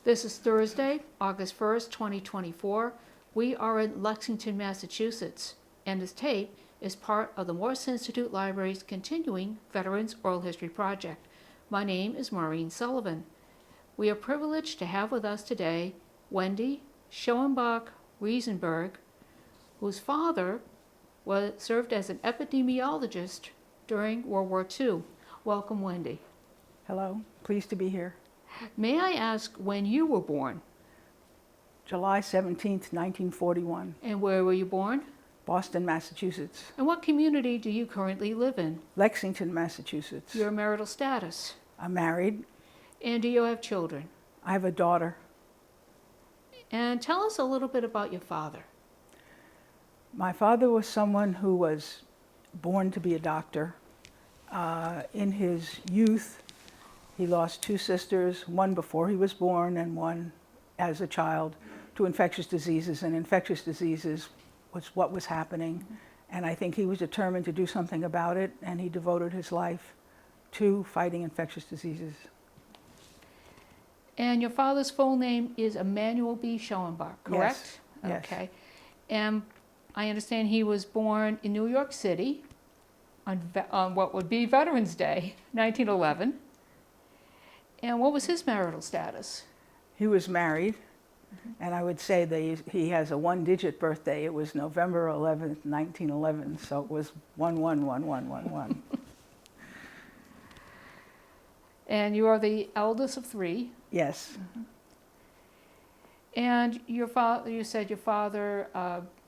This is Thursday, August 1st, 2024. We are in Lexington, Massachusetts, and this tape is part of the Morse Institute Library's continuing Veterans Oral History Project. My name is Maureen Sullivan. We are privileged to have with us today Wendy Schoenbach Reasenberg, whose father served as an epidemiologist during World War II. Welcome, Wendy. Hello, pleased to be here. May I ask when you were born? July 17th, 1941, And where were you born? Boston, Massachusetts. And what community do you currently live in? Lexington, Massachusetts. Your marital status? I'm married. And do you have children? I have a daughter. And tell us a little bit about your father. My father was someone who was born to be a doctor. In his youth, he lost two sisters, one before he was born and one as a child, to infectious diseases, and infectious diseases was what was happening. And I think he was determined to do something about it, and he devoted his life to fighting infectious diseases. And your father's full name is Emanuel B. Schoenbach, correct? Yes. Okay. And I understand he was born in New York City on what would be Veterans Day, 1911. And what was his marital status? He was married, and I would say that he has a one-digit birthday. It was November 11th, 1911, so it was 111111. And you are the eldest of three. Yes. And your father, you said your father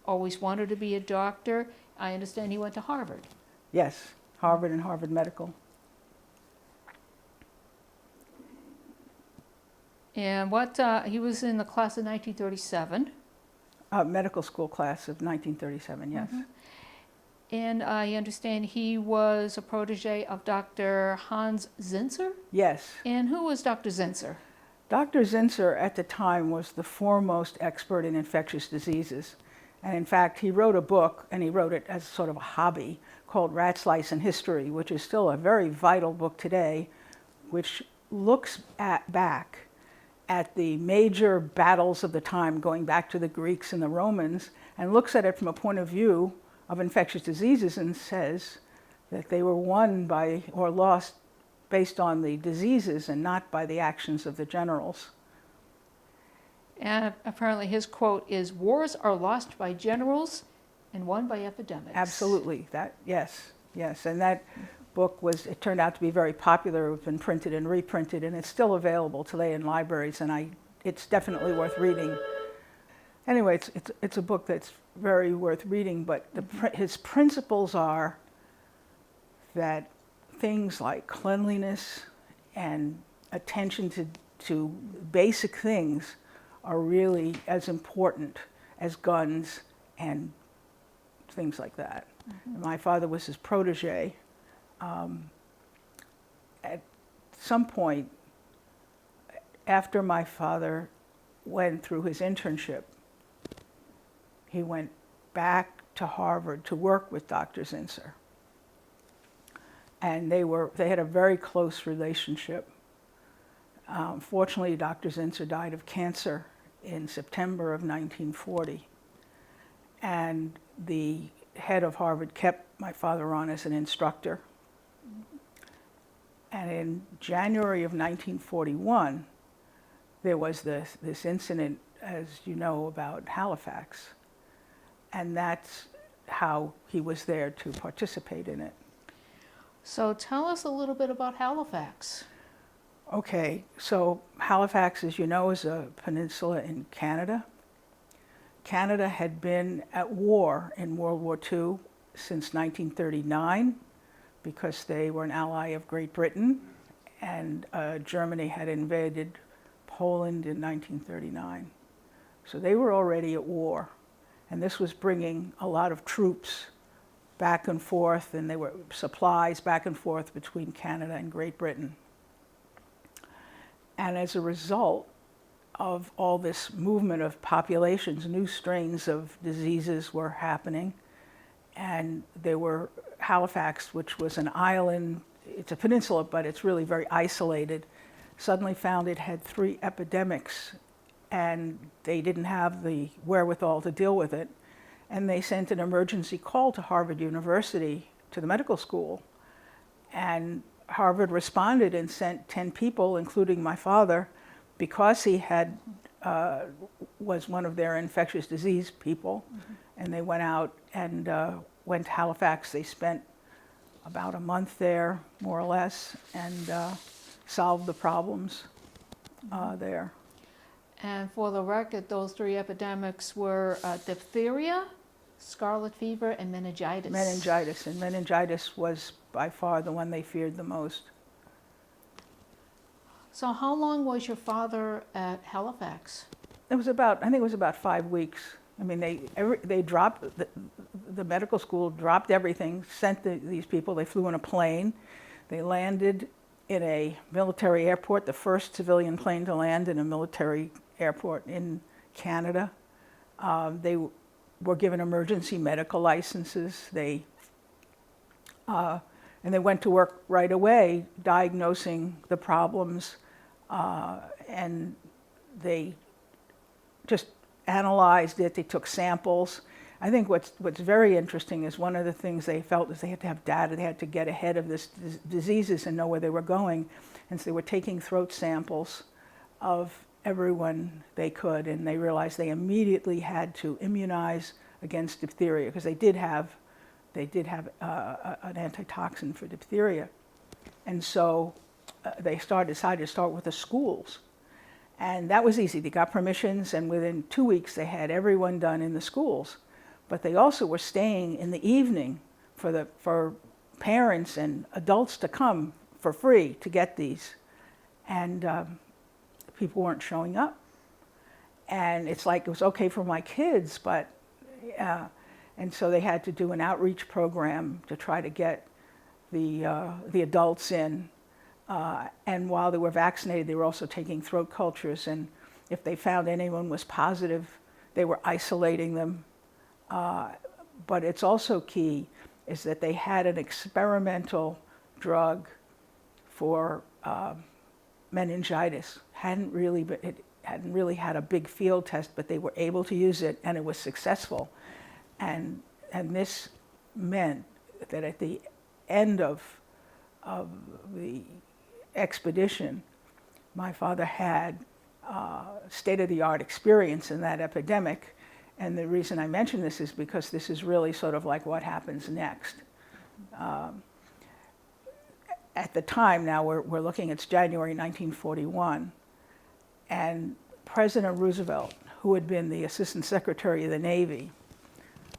always wanted to be a doctor. I understand he went to Harvard. Yes, Harvard and Harvard Medical. And he was in the class of 1937. Medical school class of 1937, yes. And I understand he was a protege of Dr. Hans Zinser? Yes. And who was Dr. Zinser? Dr. Zinser at the time was the foremost expert in infectious diseases. And in fact, he wrote a book, and he wrote it as sort of a hobby, called Rats, Lice, and History, which is still a very vital book today, which looks back at the major battles of the time, going back to the Greeks and the Romans, and looks at it from a point of view of infectious diseases and says that they were won by or lost based on the diseases and not by the actions of the generals. And apparently his quote is, "Wars are lost by generals and won by epidemics." Absolutely, yes. And that book it turned out to be very popular. It's been printed and reprinted, and it's still available today in libraries, and it's definitely worth reading. Anyway, it's a book that's very worth reading, but his principles are that things like cleanliness and attention to basic things are really as important as guns and things like that. My father was his protege. At some point, after my father went through his internship, he went back to Harvard to work with Dr. Zinser. And they had a very close relationship. Fortunately, Dr. Zinser died of cancer in September of 1940. And the head of Harvard kept my father on as an instructor. And in January of 1941, there was this incident, as you know, about Halifax. And that's how he was there to participate in it. So tell us a little bit about Halifax. Okay, so Halifax, as you know, is a peninsula in Canada. Canada had been at war in World War II since 1939 because they were an ally of Great Britain, and Germany had invaded Poland in 1939. So they were already at war, and this was bringing a lot of troops back and forth, and there were supplies back and forth between Canada and Great Britain. And as a result of all this movement of populations, new strains of diseases were happening, and there were Halifax, which was an island, it's a peninsula, but it's really very isolated. suddenly found it had 3 epidemics, and they didn't have the wherewithal to deal with it. And they sent an emergency call to Harvard University, to the medical school. And Harvard responded and sent 10 people, including my father, because he had was one of their infectious disease people. And they went out and went to Halifax. They spent about a month there, more or less, and solved the problems there. And for the record, those 3 epidemics were diphtheria, scarlet fever, and meningitis. Meningitis, and meningitis was by far the one they feared the most. So how long was your father at Halifax? It was about, I think it was about 5 weeks. I mean, they dropped, the medical school dropped everything, sent these people, they flew in a plane. They landed in a military airport, the first civilian plane to land in a military airport in Canada. They were given emergency medical licenses. And they went to work right away diagnosing the problems, and they just analyzed it. They took samples. I think what's very interesting is one of the things they felt is they had to have data. They had to get ahead of this diseases and know where they were going. And so they were taking throat samples of everyone they could, and they realized they immediately had to immunize against diphtheria because they did have an antitoxin for diphtheria. And so they decided to start with the schools. And that was easy. They got permissions, and within 2 weeks they had everyone done in the schools. But they also were staying in the evening for parents and adults to come for free to get these. And people weren't showing up. And it's like it was okay for my kids, but and so they had to do an outreach program to try to get the adults in. And while they were vaccinated, they were also taking throat cultures. And if they found anyone was positive, they were isolating them. But it's also key is that they had an experimental drug for meningitis. It hadn't really had a big field test, but they were able to use it, and it was successful. And this meant that at the end of the expedition, my father had state-of-the-art experience in that epidemic. And the reason I mention this is because this is really sort of like what happens next. At the time, now we're looking, it's January 1941, and President Roosevelt, who had been the Assistant Secretary of the Navy,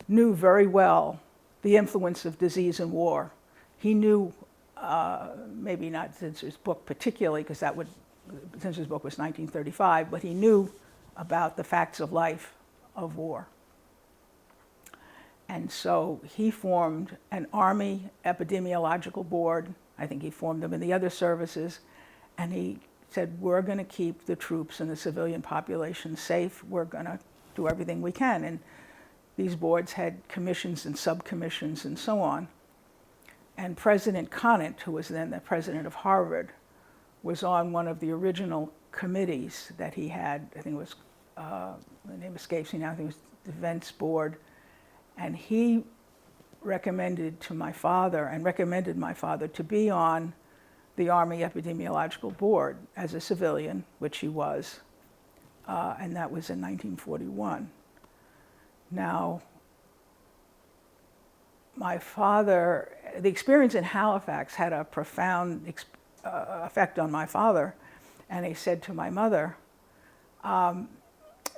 knew very well the influence of disease and war. He knew, maybe not since his book particularly, because since his book was 1935, but he knew about the facts of life of war. And so he formed an Army Epidemiological Board. I think he formed them in the other services. And he said, we're going to keep the troops and the civilian population safe. We're going to do everything we can. And these boards had commissions and subcommissions and so on. And President Conant, who was then the president of Harvard, was on one of the original committees that he had. I think it was, the name escapes me now, I think it was the Defense Board. And he recommended my father to be on the Army Epidemiological Board as a civilian, which he was, and that was in 1941. Now, my father, the experience in Halifax had a profound effect on my father, and he said to my mother,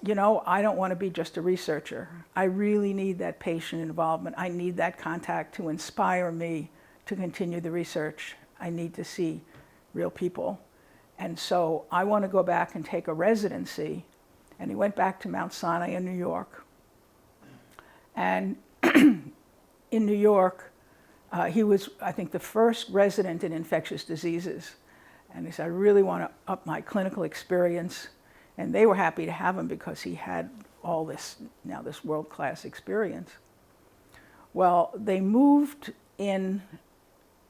you know, I don't want to be just a researcher. I really need that patient involvement. I need that contact to inspire me to continue the research. I need to see real people. And so I want to go back and take a residency. And he went back to Mount Sinai in New York. And in New York, he was, I think, the first resident in infectious diseases. And he said, I really want to up my clinical experience. And they were happy to have him because he had all this, now this world-class experience. Well, they moved in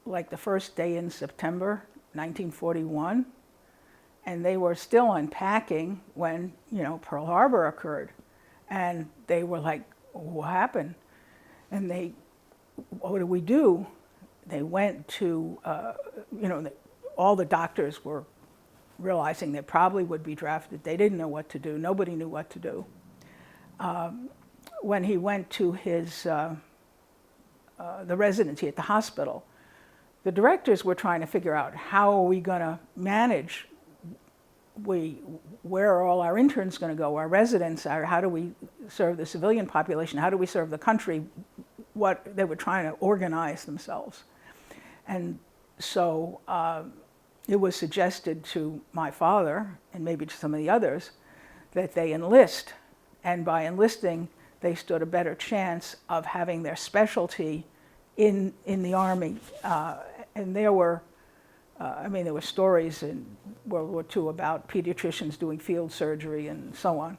like the first day in September 1941, And they were still unpacking when, Pearl Harbor occurred. And they were like, what happened? And what do we do? They went to, all the doctors were realizing they probably would be drafted. They didn't know what to do. Nobody knew what to do. When he went to his, the residency at the hospital, the directors were trying to figure out, how are we going to manage, where are all our interns going to go, our residents, how do we serve the civilian population, how do we serve the country? What they were trying to organize themselves. And so it was suggested to my father, and maybe to some of the others, that they enlist. And by enlisting, they stood a better chance of having their specialty in the Army. And there were stories in World War II about pediatricians doing field surgery and so on.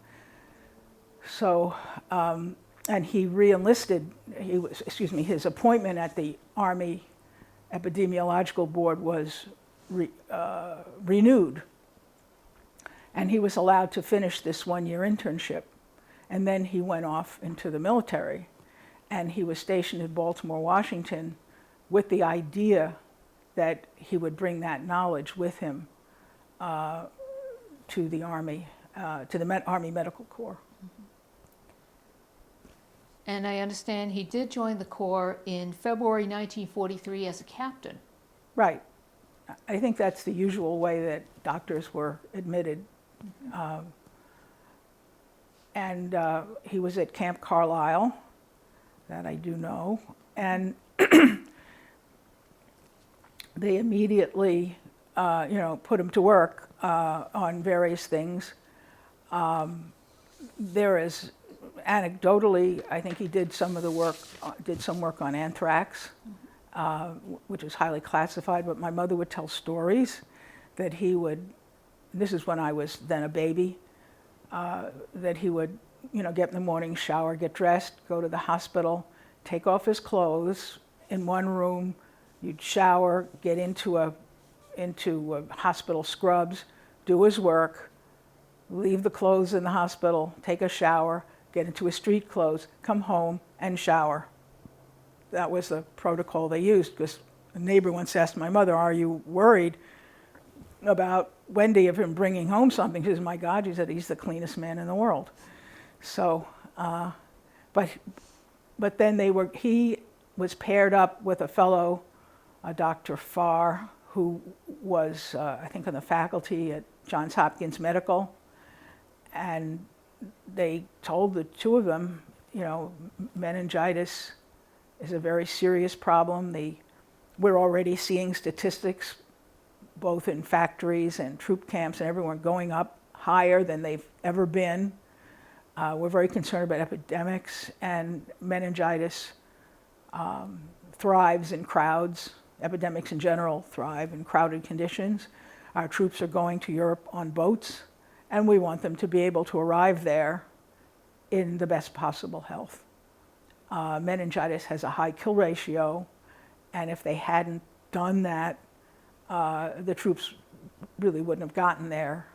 So, and he re-enlisted, his appointment at the Army Epidemiological Board was renewed. And he was allowed to finish this one-year internship. And then he went off into the military. And he was stationed in Baltimore, Washington, with the idea that he would bring that knowledge with him to the Army, to the Army Medical Corps. And I understand he did join the Corps in February 1943 as a captain. Right. I think that's the usual way that doctors were admitted. And he was at Camp Carlisle, that I do know. And they immediately, put him to work on various things. There is, anecdotally, I think he did some work on anthrax, which is highly classified, but my mother would tell stories that he would, this is when I was then a baby, that he would, get in the morning, shower, get dressed, go to the hospital, take off his clothes in one room. You'd shower, get into hospital scrubs, do his work, leave the clothes in the hospital, take a shower, get into his street clothes, come home and shower. That was the protocol they used, because a neighbor once asked my mother, "Are you worried about Wendy of him bringing home something?" She says, "My God," she said, "he's the cleanest man in the world." So, but then he was paired up with a fellow, Dr. Farr, who was, I think, on the faculty at Johns Hopkins Medical. And they told the two of them, meningitis is a very serious problem. We're already seeing statistics, both in factories and troop camps and everywhere, going up higher than they've ever been. We're very concerned about epidemics, and meningitis thrives in crowds. Epidemics in general thrive in crowded conditions. Our troops are going to Europe on boats, and we want them to be able to arrive there in the best possible health. Meningitis has a high kill ratio, and if they hadn't done that, the troops really wouldn't have gotten there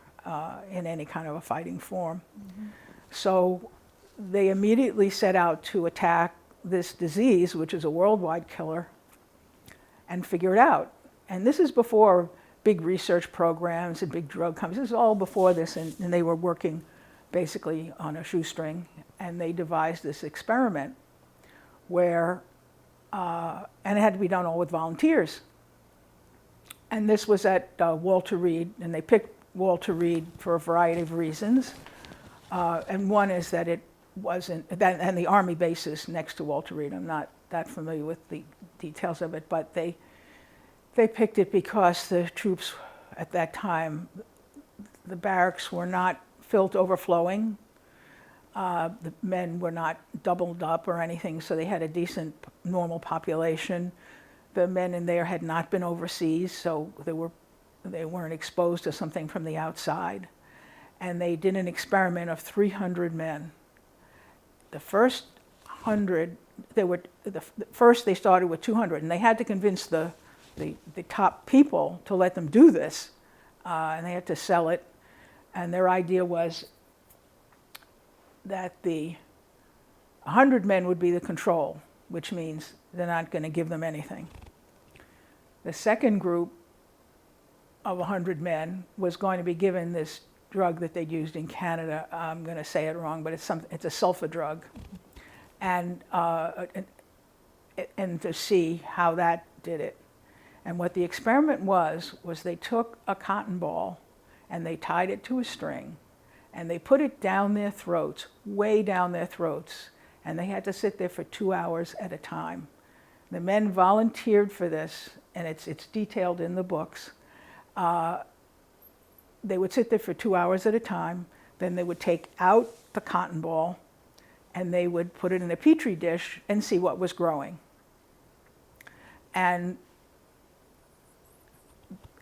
in any kind of a fighting form. Mm-hmm. So they immediately set out to attack this disease, which is a worldwide killer, and figure it out. And this is before big research programs and big drug companies. This is all before this, and they were working basically on a shoestring, and they devised this experiment where, and it had to be done all with volunteers. And this was at Walter Reed, and they picked Walter Reed for a variety of reasons. And one is that it wasn't, and the Army bases next to Walter Reed. I'm not that familiar with the details of it, but they picked it because the troops at that time, the barracks were not filled to overflowing. The men were not doubled up or anything, so they had a decent normal population. The men in there had not been overseas, so they weren't exposed to something from the outside. And they did an experiment of 300 men. The first 100, first they started with 200, and they had to convince the top people to let them do this. and they had to sell it. And their idea was that 100 men would be the control, which means they're not going to give them anything. The second group of 100 men was going to be given this drug that they'd used in Canada. I'm going to say it wrong, but it's a sulfa drug. And to see how that did it. And what the experiment was they took a cotton ball and they tied it to a string and they put it down their throats, way down their throats, and they had to sit there for 2 hours at a time. The men volunteered for this, and it's detailed in the books. They would sit there for 2 hours at a time, then they would take out the cotton ball and they would put it in a petri dish and see what was growing. And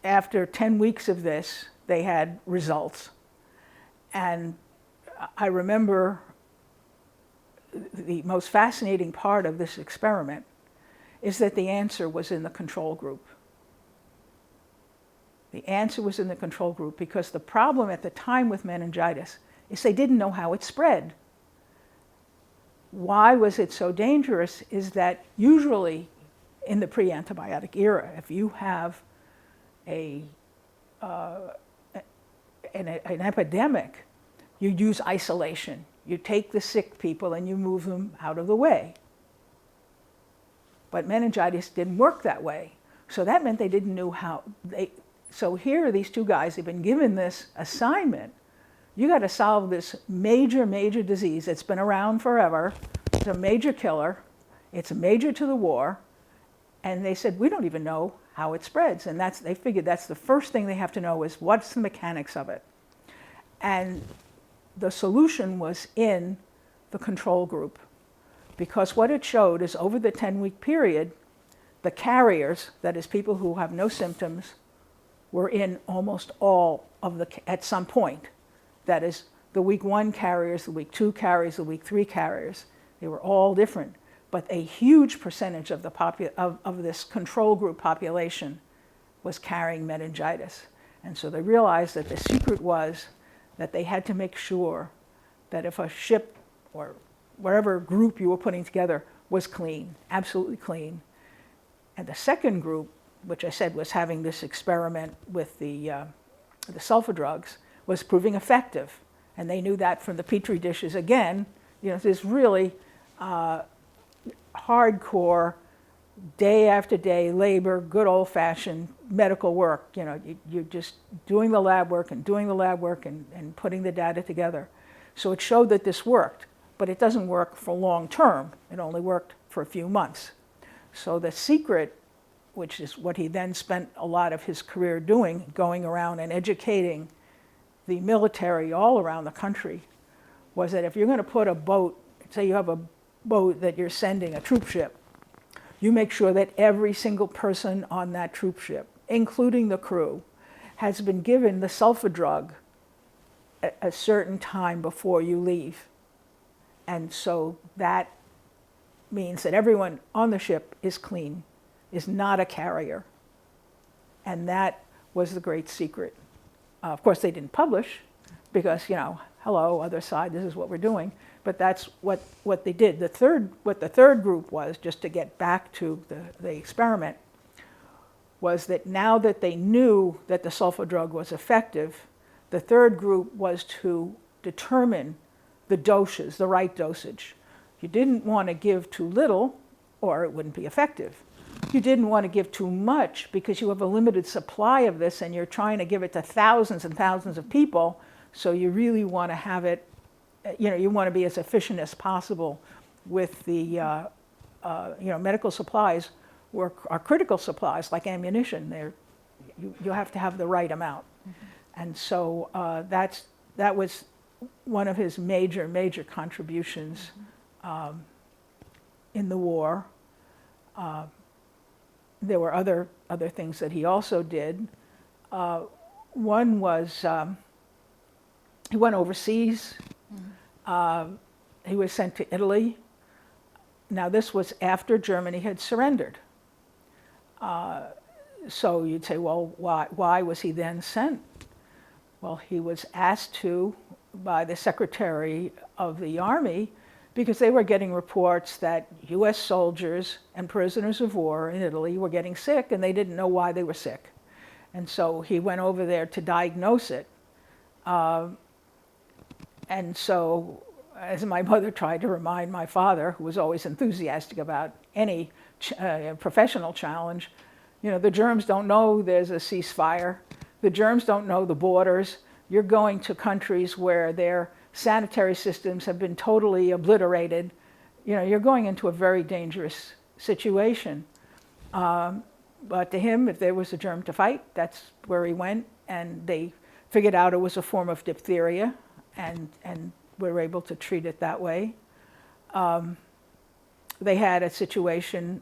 after 10 weeks of this, they had results. And I remember the most fascinating part of this experiment is that the answer was in the control group. The answer was in the control group because the problem at the time with meningitis is they didn't know how it spread. Why was it so dangerous is that usually in the pre-antibiotic era, if you have an epidemic, you use isolation. You take the sick people and you move them out of the way. But meningitis didn't work that way. So that meant they didn't know how. So here are these two guys, they've been given this assignment. You got to solve this major, major disease that's been around forever. It's a major killer. It's major to the war. And they said, we don't even know how it spreads. And they figured that's the first thing they have to know is what's the mechanics of it. And the solution was in the control group. Because what it showed is over the 10-week period, the carriers, that is people who have no symptoms, were in almost all of at some point. That is the week 1 carriers, the week 2 carriers, the week 3 carriers. They were all different. But a huge percentage of of this control group population was carrying meningitis. And so they realized that the secret was that they had to make sure that if a ship or whatever group you were putting together was clean, absolutely clean. And the second group, which I said was having this experiment with the sulfa drugs, was proving effective. And they knew that from the petri dishes again. You know, this really hardcore, day after day labor, good old-fashioned medical work. You know, you're just doing the lab work and doing the lab work and putting the data together. So it showed that this worked, but it doesn't work for long term. It only worked for a few months. So the secret, which is what he then spent a lot of his career doing, going around and educating the military all around the country, was that if you're going to put a boat, say you have a boat that you're sending, a troop ship, you make sure that every single person on that troop ship, including the crew, has been given the sulfa drug at a certain time before you leave. And so that means that everyone on the ship is clean, is not a carrier. And that was the great secret. Of course, they didn't publish because, you know, hello, other side, this is what we're doing. But that's what they did. What the third group was, just to get back to the experiment, was that now that they knew that the sulfa drug was effective, the third group was to determine the doses, the right dosage. You didn't want to give too little, or it wouldn't be effective. You didn't want to give too much because you have a limited supply of this and you're trying to give it to thousands and thousands of people, so you really want to have it, you know, you want to be as efficient as possible with the, you know, medical supplies are critical supplies like ammunition. You have to have the right amount. Mm-hmm. And so that was one of his major contributions in the war. There were other things that he also did. One was he went overseas. Mm-hmm. He was sent to Italy. Now this was after Germany had surrendered. So you'd say, well, why was he then sent? Well, he was asked to by the Secretary of the Army because they were getting reports that U.S. soldiers and prisoners of war in Italy were getting sick, and they didn't know why they were sick. And so he went over there to diagnose it. And so, as my mother tried to remind my father, who was always enthusiastic about any professional challenge, you know, the germs don't know there's a ceasefire. The germs don't know the borders. You're going to countries where their sanitary systems have been totally obliterated. You know, you're going into a very dangerous situation. But to him, if there was a germ to fight, that's where he went. And they figured out it was a form of diphtheria, and were able to treat it that way. They had a situation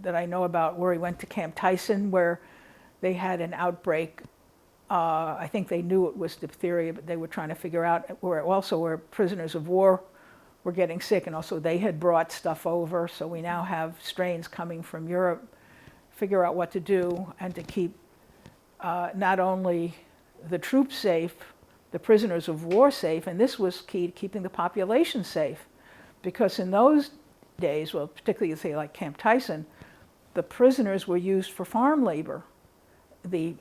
that I know about where he went to Camp Tyson, where they had an outbreak. I think they knew it was diphtheria, but they were trying to figure out where prisoners of war were getting sick, and also they had brought stuff over. So we now have strains coming from Europe. Figure out what to do and to keep not only the troops safe, the prisoners of war safe, and this was key to keeping the population safe, because in those days, well, particularly say like Camp Tyson, the prisoners were used for farm labor. The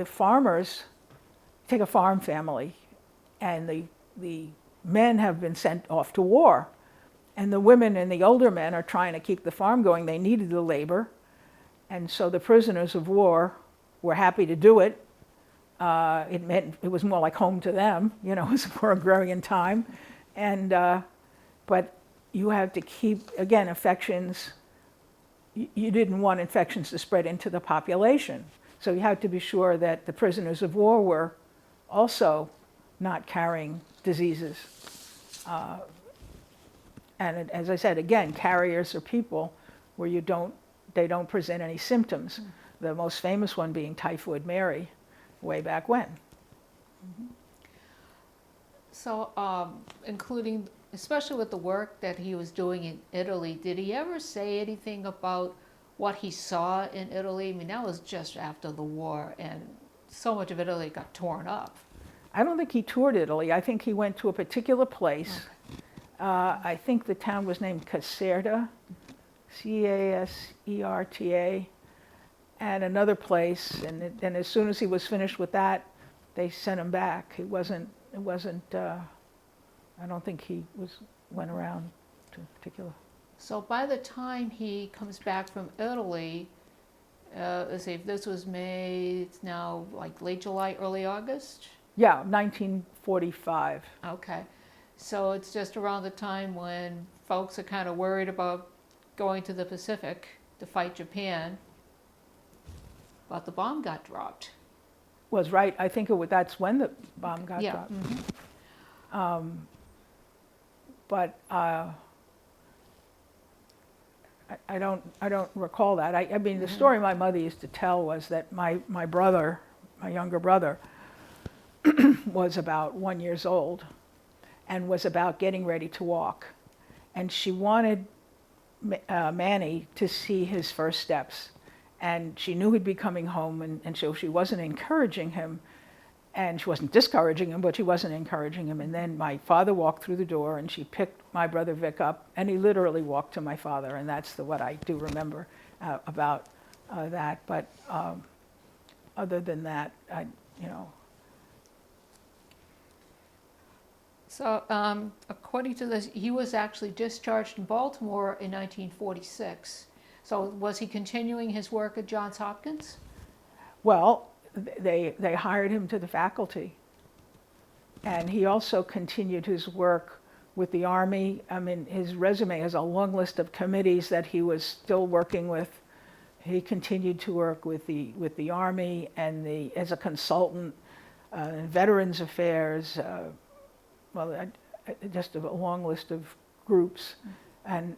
farmers, take a farm family, and the men have been sent off to war, and the women and the older men are trying to keep the farm going. They needed the labor, and so the prisoners of war were happy to do it. It meant it was more like home to them, you know, it was more agrarian time. And, but you have to keep, again, infections, you didn't want infections to spread into the population. So you had to be sure that the prisoners of war were also not carrying diseases. And as I said, again, carriers are people where they don't present any symptoms. The most famous one being Typhoid Mary, way back when. Mm-hmm. So, including, especially with the work that he was doing in Italy, did he ever say anything about what he saw in Italy? I mean, that was just after the war, and so much of Italy got torn up. I don't think he toured Italy. I think he went to a particular place. Okay. I think the town was named Caserta, Caserta, and another place. And as soon as he was finished with that, they sent him back. It wasn't. I don't think he went around to a particular. So by the time he comes back from Italy, let's see, if this was May, it's now like late July, early August? Yeah, 1945. Okay. So it's just around the time when folks are kind of worried about going to the Pacific to fight Japan, but the bomb got dropped. Was right. I think that's when the bomb got dropped. Mm-hmm. But I don't recall that. I mean, the story my mother used to tell was that my younger brother, was about 1 year old, and was about getting ready to walk, and she wanted Manny to see his first steps, and she knew he'd be coming home, and so she wasn't encouraging him, and she wasn't discouraging him, but she wasn't encouraging him. And then my father walked through the door, and she picked my brother Vic up, and he literally walked to my father, and that's what I do remember about that. But other than that, So according to this, he was actually discharged in Baltimore in 1946. So was he continuing his work at Johns Hopkins? Well, they hired him to the faculty. And he also continued his work with the Army. I mean, his resume has a long list of committees that he was still working with. He continued to work with the Army and as a consultant in Veterans Affairs, just a long list of groups. And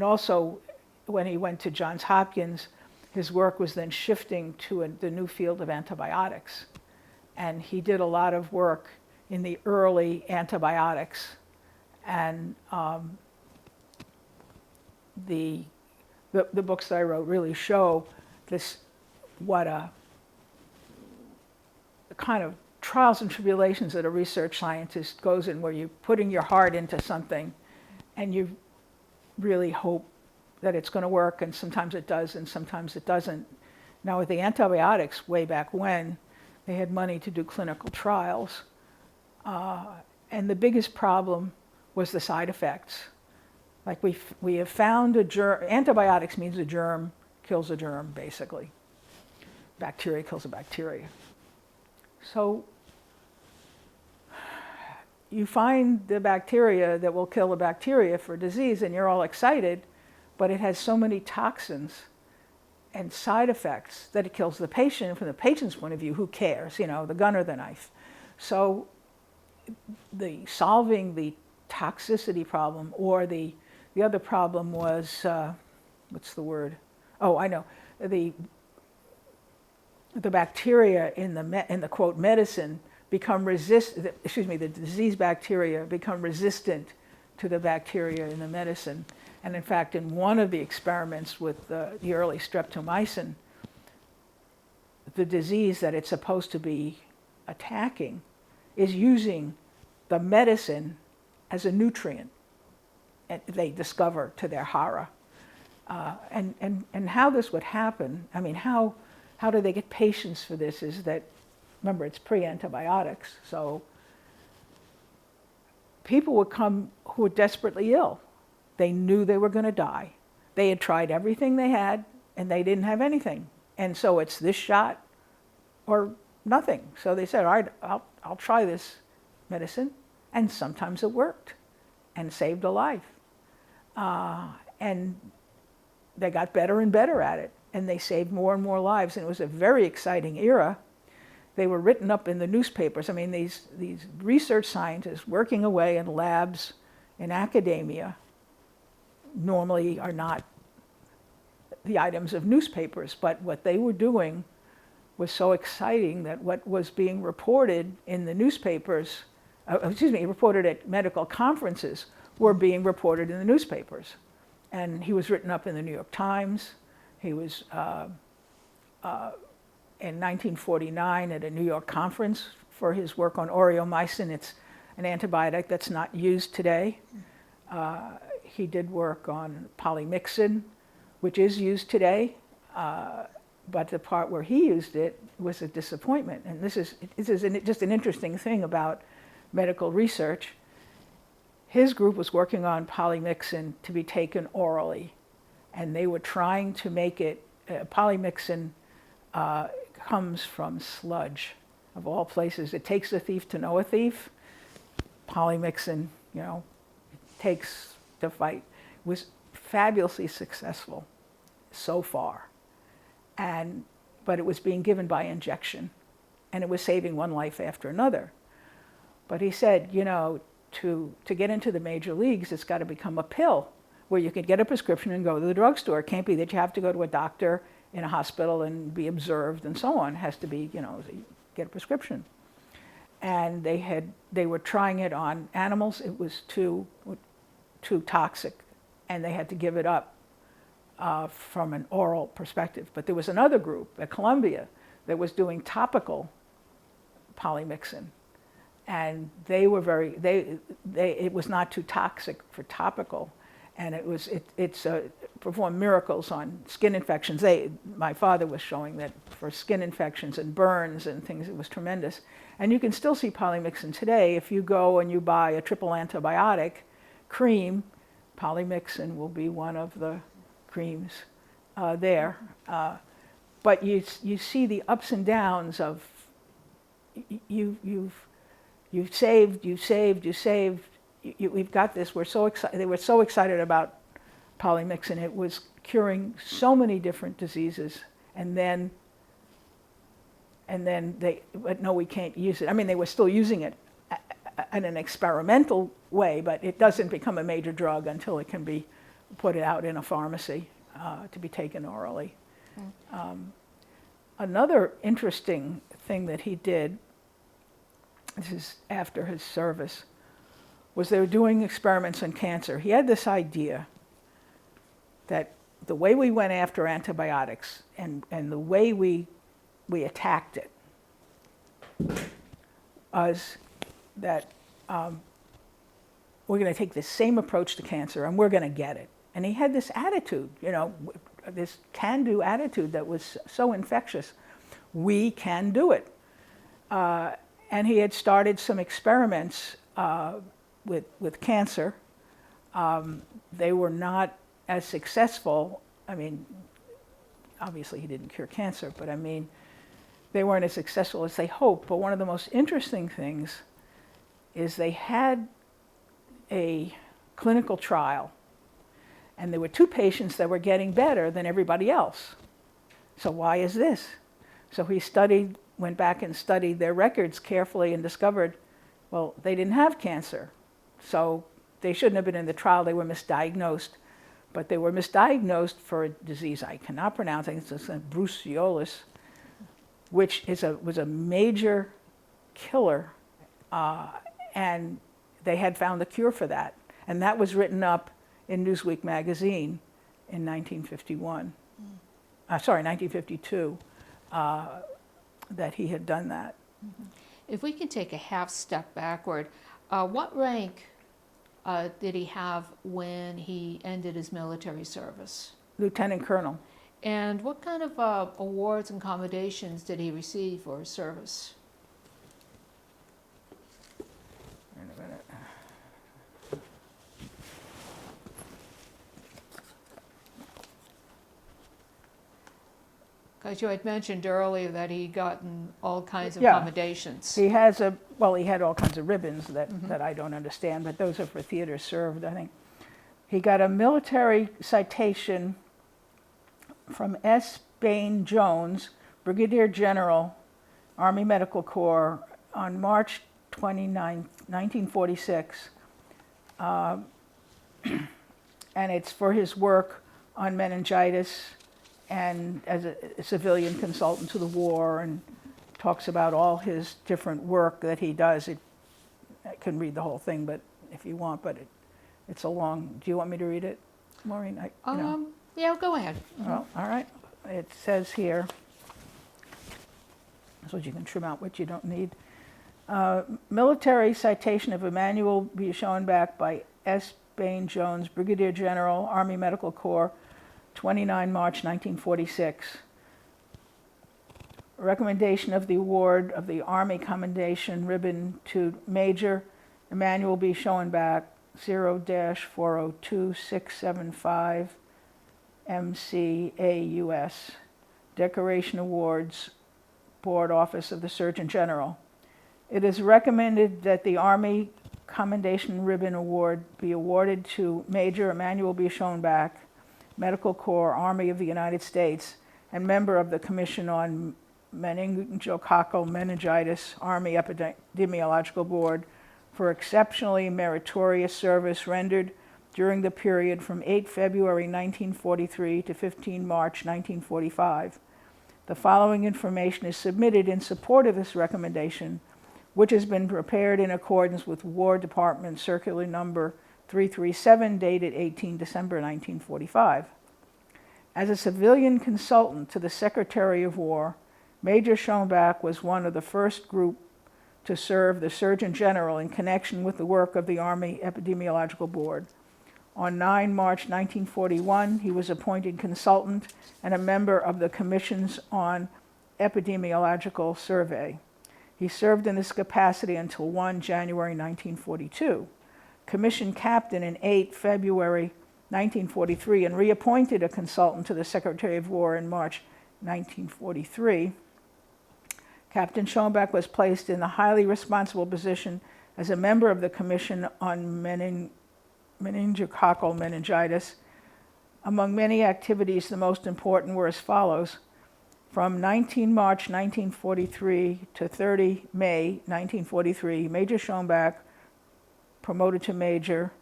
also when he went to Johns Hopkins, his work was then shifting to the new field of antibiotics. And he did a lot of work in the early antibiotics. And the the books that I wrote really show this, what a kind of trials and tribulations that a research scientist goes in, where you're putting your heart into something and you really hope that it's going to work, and sometimes it does and sometimes it doesn't. Now with the antibiotics, way back when, they had money to do clinical trials, and the biggest problem was the side effects. Like we have found a germ. Antibiotics means a germ kills a germ, basically. Bacteria kills a bacteria. So you find the bacteria that will kill a bacteria for disease, and you're all excited, but it has so many toxins and side effects that it kills the patient. From the patient's point of view, who cares, you know, the gun or the knife? So solving the toxicity problem, or the other problem was, what's the word? Oh, I know. The bacteria in the quote medicine become the disease bacteria become resistant to the bacteria in the medicine. And in fact, in one of the experiments with the early streptomycin, the disease that it's supposed to be attacking is using the medicine as a nutrient. And they discover, to their horror. And how this would happen, I mean, how do they get patients for this, is that, remember, it's pre-antibiotics, so people would come who were desperately ill. They knew they were going to die. They had tried everything they had, and they didn't have anything. And so it's this shot or nothing. So they said, all right, I'll try this medicine. And sometimes it worked and saved a life. And they got better and better at it, and they saved more and more lives. And it was a very exciting era. They were written up in the newspapers. I mean, these research scientists working away in labs in academia normally are not the items of newspapers, but what they were doing was so exciting that what was being reported in the newspapers, reported at medical conferences, were being reported in the newspapers. And he was written up in the New York Times. He was in 1949 at a New York conference for his work on aureomycin. It's an antibiotic that's not used today. He did work on polymyxin, which is used today, but the part where he used it was a disappointment. And this is just an interesting thing about medical research. His group was working on polymyxin to be taken orally, and they were trying to make it, polymyxin comes from sludge, of all places. It takes a thief to know a thief. Polymyxin, you know, takes the fight. Was fabulously successful so far, but it was being given by injection, and it was saving one life after another. But he said, you know, to get into the major leagues, it's got to become a pill where you can get a prescription and go to the drugstore. It can't be that you have to go to a doctor in a hospital and be observed and so on. It has to be, you know, get a prescription. And they were trying it on animals. It was too toxic, and they had to give it up from an oral perspective. But there was another group at Columbia that was doing topical polymyxin, and they were it was not too toxic for topical, and it's performed miracles on skin infections. My father was showing that for skin infections and burns and things, it was tremendous. And you can still see polymyxin today. If you go and you buy a triple antibiotic cream, polymyxin will be one of the creams there. But you see the ups and downs of you've saved. We've got this. We're so excited. They were so excited about polymyxin. It was curing so many different diseases, but no, we can't use it. I mean, they were still using it in an experimental way, but it doesn't become a major drug until it can be put out in a pharmacy to be taken orally. Another interesting thing that he did, this is after his service, was they were doing experiments on cancer. He had this idea that the way we went after antibiotics and the way we attacked it was that we're going to take the same approach to cancer and we're going to get it. And he had this attitude, you know, this can-do attitude that was so infectious. We can do it. And he had started some experiments with cancer. They were not as successful. I mean, obviously he didn't cure cancer, but I mean, they weren't as successful as they hoped. But one of the most interesting things is they had a clinical trial, and there were 2 patients that were getting better than everybody else. So why is this? So he went back and studied their records carefully and discovered, well, they didn't have cancer. So they shouldn't have been in the trial. They were misdiagnosed. But they were misdiagnosed for a disease I cannot pronounce. I think it's brucellosis, which was a major killer. And they had found a cure for that. And that was written up in Newsweek magazine in 1951. 1952, that he had done that. If we can take a half step backward, what rank did he have when he ended his military service? Lieutenant Colonel. And what kind of awards and commendations did he receive for his service? Wait a minute. Because you had mentioned earlier that he'd gotten all kinds of Yeah. commendations. He has he had all kinds of ribbons that I don't understand, but those are for theater served, I think. He got a military citation from S. Bain Jones, Brigadier General, Army Medical Corps, on March 29, 1946. And it's for his work on meningitis and as a civilian consultant to the war, and talks about all his different work that he does. I couldn't read the whole thing, but if you want, but it's a long. Do you want me to read it, Maureen? Yeah, go ahead. Well, all right. It says here, so you can trim out what you don't need. Military citation of Emanuel B. Schoenbach by S. Bain Jones, Brigadier General, Army Medical Corps, 29 March 1946. Recommendation of the award of the Army Commendation Ribbon to Major Emanuel B. Schoenbach, 0-402675 MCAUS. Decoration Awards, Board Office of the Surgeon General. It is recommended that the Army Commendation Ribbon Award be awarded to Major Emanuel B. Schoenbach, Medical Corps, Army of the United States, and member of the Commission on Meningococcal Meningitis, Army Epidemiological Board, for exceptionally meritorious service rendered during the period from 8 February 1943 to 15 March 1945. The following information is submitted in support of this recommendation, which has been prepared in accordance with War Department Circular Number 337, dated 18 December 1945. As a civilian consultant to the Secretary of War, Major Schoenbach was one of the first group to serve the Surgeon General in connection with the work of the Army Epidemiological Board. On 9 March 1941, he was appointed consultant and a member of the Commissions on Epidemiological Survey. He served in this capacity until 1 January 1942. Commissioned captain in 8 February 1943 and reappointed a consultant to the Secretary of War in March 1943. Captain Schoenbach was placed in the highly responsible position as a member of the Commission on Meningococcal Meningitis. Among many activities, the most important were as follows. From 19 March 1943 to 30 May 1943, Major Schoenbach, promoted to Major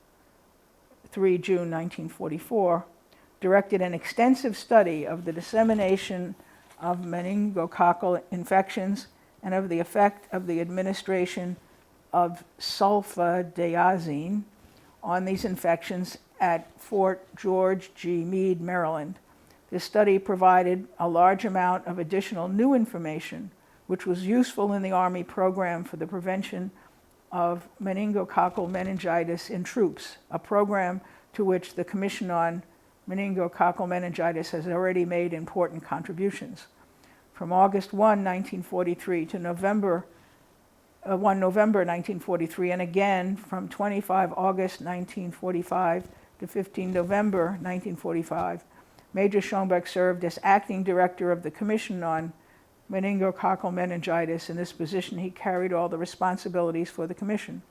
3 June 1944, directed an extensive study of the dissemination of meningococcal infections and of the effect of the administration of sulfadiazine on these infections at Fort George G. Meade, Maryland. This study provided a large amount of additional new information, which was useful in the Army program for the prevention of meningococcal meningitis in troops, a program to which the Commission on Meningococcal Meningitis has already made important contributions. From August 1, 1943 to 1 November 1943, and again from 25 August 1945 to 15 November 1945, Major Schoenbach served as acting director of the Commission on Meningococcal Meningitis. In this position, he carried all the responsibilities for the Commission.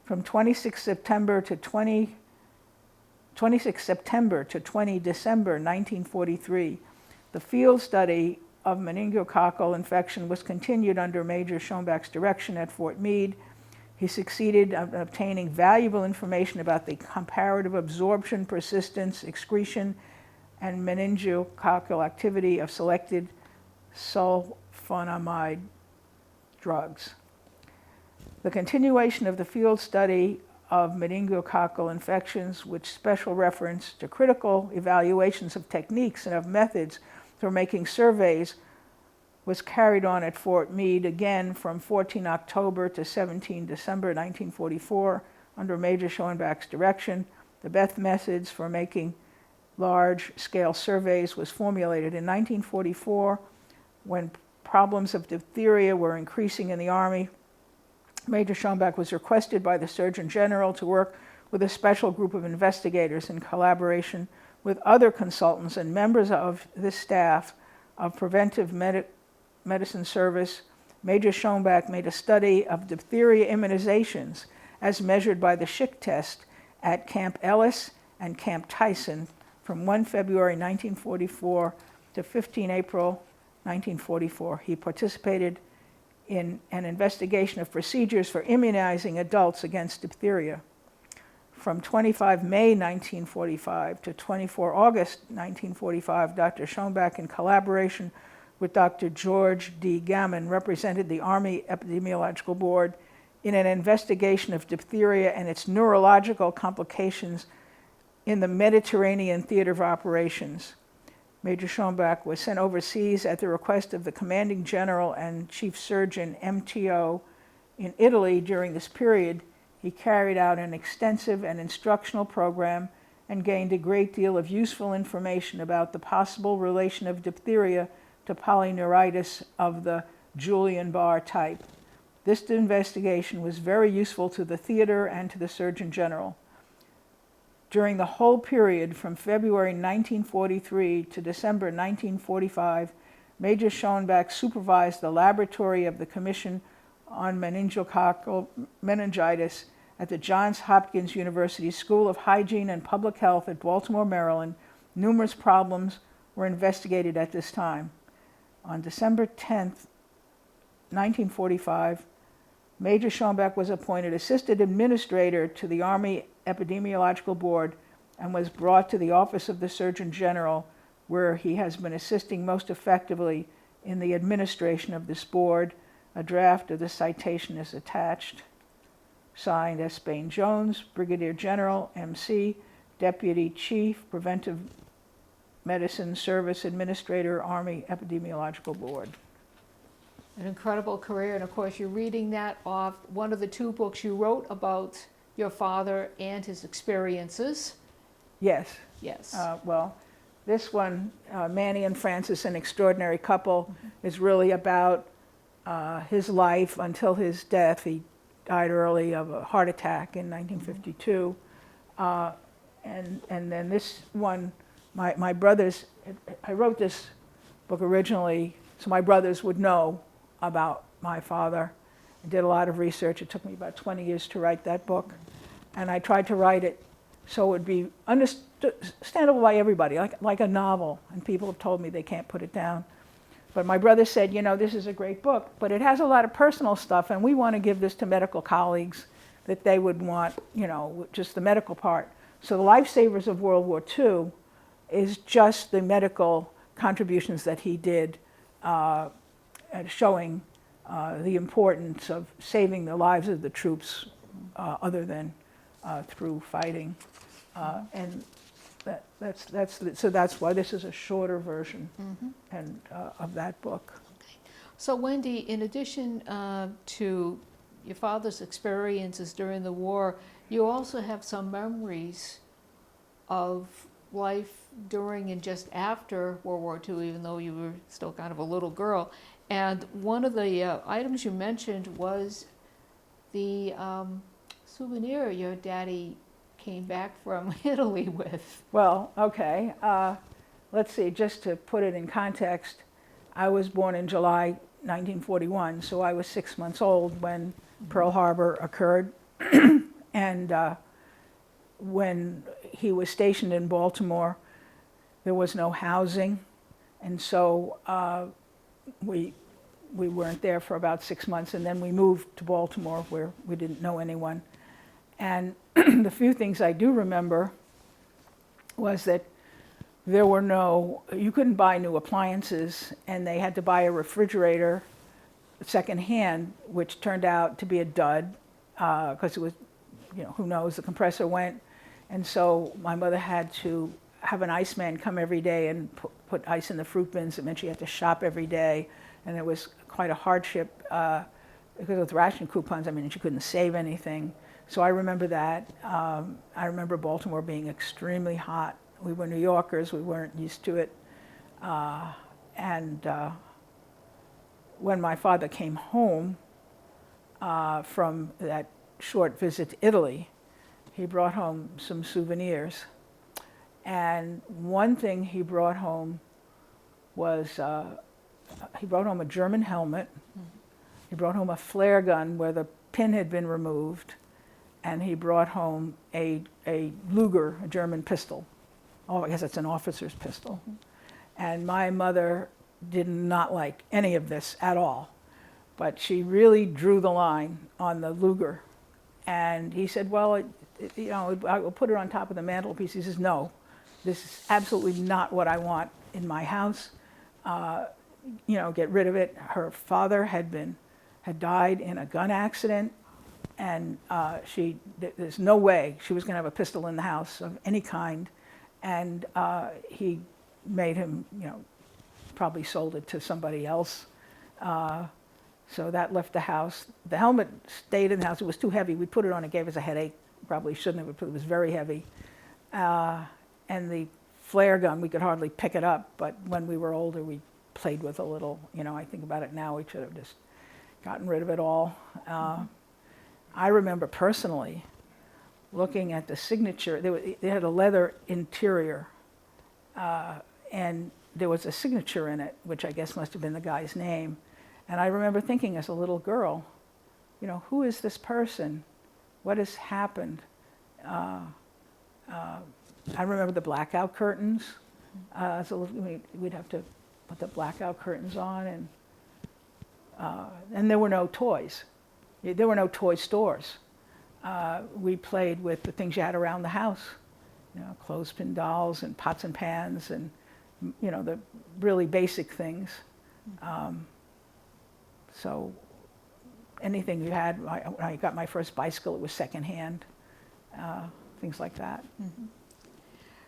From 26 September to 20 December 1943, the field study of meningococcal infection was continued under Major Schoenbach's direction at Fort Meade. He succeeded in obtaining valuable information about the comparative absorption, persistence, excretion, and meningococcal activity of selected sulfonamide drugs. The continuation of the field study of meningococcal infections, with special reference to critical evaluations of techniques and of methods for making surveys, was carried on at Fort Meade again from 14 October to 17 December 1944 under Major Schoenbach's direction. The best methods for making large-scale surveys was formulated in 1944 when problems of diphtheria were increasing in the Army. Major Schoenbach was requested by the Surgeon General to work with a special group of investigators in collaboration with other consultants and members of the staff of Preventive Medicine Service. Major Schoenbach made a study of diphtheria immunizations as measured by the Schick test at Camp Ellis and Camp Tyson from 1 February 1944 to 15 April 1944. He participated in an investigation of procedures for immunizing adults against diphtheria. From 25 May 1945 to 24 August 1945, Dr. Schoenbach, in collaboration with Dr. George D. Gammon, represented the Army Epidemiological Board in an investigation of diphtheria and its neurological complications in the Mediterranean theater of operations. Major Schoenbach was sent overseas at the request of the commanding general and chief surgeon, MTO, in Italy. During this period, he carried out an extensive and instructional program and gained a great deal of useful information about the possible relation of diphtheria to polyneuritis of the Guillain-Barré type. This investigation was very useful to the theater and to the Surgeon General. During the whole period from February 1943 to December 1945, Major Schoenbach supervised the laboratory of the Commission on Meningococcal Meningitis at the Johns Hopkins University School of Hygiene and Public Health at Baltimore, Maryland. Numerous problems were investigated at this time. On December 10, 1945, Major Schoenbach was appointed Assistant Administrator to the Army Epidemiological Board and was brought to the Office of the Surgeon General, where he has been assisting most effectively in the administration of this board. A draft of the citation is attached. Signed, S. Bain Jones, Brigadier General, MC, Deputy Chief, Preventive Medicine Service Administrator, Army Epidemiological Board. An incredible career, and of course you're reading that off one of the two books you wrote about your father and his experiences. Yes. Yes. Well, this one, Manny and Frances, An Extraordinary Couple, is really about his life until his death. He died early of a heart attack in 1952. And then this one, my brothers, I wrote this book originally so my brothers would know about my father. I did a lot of research. It took me about 20 years to write that book. And I tried to write it so it would be understandable by everybody, like a novel. And people have told me they can't put it down. But my brother said, you know, this is a great book, but it has a lot of personal stuff, and we want to give this to medical colleagues that they would want, you know, just the medical part. So The Lifesavers of World War II is just the medical contributions that he did, showing the importance of saving the lives of the troops other than through fighting. And that's why this is a shorter version and of that book. So Wendy, in addition to your father's experiences during the war, you also have some memories of life during and just after World War II, even though you were still kind of a little girl. And one of the items you mentioned was the souvenir your daddy came back from Italy with. Well, okay. Let's see, just to put it in context, I was born in July 1941, so I was 6 months old when Pearl Harbor occurred. And when he was stationed in Baltimore, there was no housing, and so we weren't there for about 6 months, and then we moved to Baltimore where we didn't know anyone. And the few things I do remember was that there were you couldn't buy new appliances, and they had to buy a refrigerator secondhand, which turned out to be a dud, because it was, who knows, the compressor went. And so my mother had to have an iceman come every day and put ice in the fruit bins. It meant she had to shop every day, and it was quite a hardship because with ration coupons, she couldn't save anything. So I remember that. I remember Baltimore being extremely hot. We were New Yorkers, we weren't used to it. And when my father came home from that short visit to Italy, he brought home some souvenirs. And one thing he brought home was, he brought home a German helmet. He brought home a flare gun where the pin had been removed. And he brought home a Luger, a German pistol. Oh, I guess it's an officer's pistol. And my mother did not like any of this at all. But she really drew the line on the Luger. And he said, well, I will put it on top of the mantelpiece. He says, no, this is absolutely not what I want in my house. Get rid of it. Her father had died in a gun accident, and there's no way she was going to have a pistol in the house of any kind. And he made him, probably sold it to somebody else. So that left the house. The helmet stayed in the house. It was too heavy. We put it on. It gave us a headache. Probably shouldn't have, but it was very heavy. And the flare gun, we could hardly pick it up. But when we were older, we played with a little. I think about it now. We should have just gotten rid of it all. I remember personally looking at the signature. They had a leather interior, and there was a signature in it, which I guess must have been the guy's name. And I remember thinking as a little girl, who is this person? What has happened? I remember the blackout curtains. So we'd have to put the blackout curtains on, and there were no toys. There were no toy stores. We played with the things you had around the house, clothespin dolls and pots and pans and, the really basic things. So anything you had, when I got my first bicycle, it was secondhand, things like that. Mm-hmm.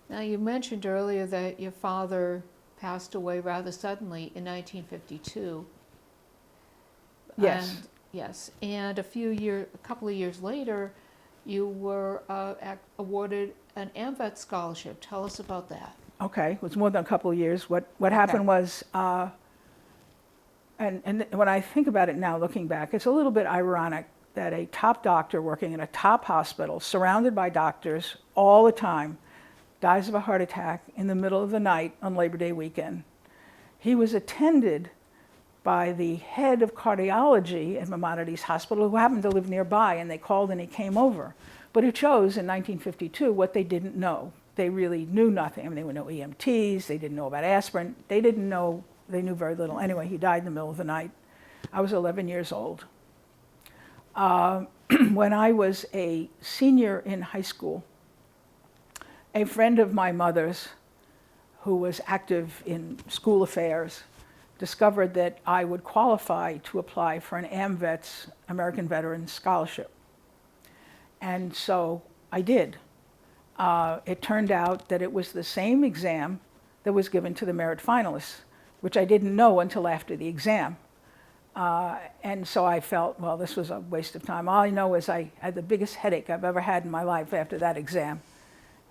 Now, you mentioned earlier that your father passed away rather suddenly in 1952. Yes. Yes, and a couple of years later, you were awarded an AMVETS scholarship. Tell us about that. Okay, it was more than a couple of years. What happened was, and when I think about it now, looking back, it's a little bit ironic that a top doctor working in a top hospital, surrounded by doctors all the time, dies of a heart attack in the middle of the night on Labor Day weekend. He was attended by the head of cardiology at Maimonides Hospital, who happened to live nearby, and they called and he came over. But it shows in 1952 what they didn't know. They really knew nothing. There were no EMTs, they didn't know about aspirin, they knew very little. Anyway, he died in the middle of the night. I was 11 years old. When I was a senior in high school, a friend of my mother's, who was active in school affairs, discovered that I would qualify to apply for an AMVETS, American Veterans Scholarship. And so I did. It turned out that it was the same exam that was given to the merit finalists, which I didn't know until after the exam. And so I felt, well, this was a waste of time. All I know is I had the biggest headache I've ever had in my life after that exam.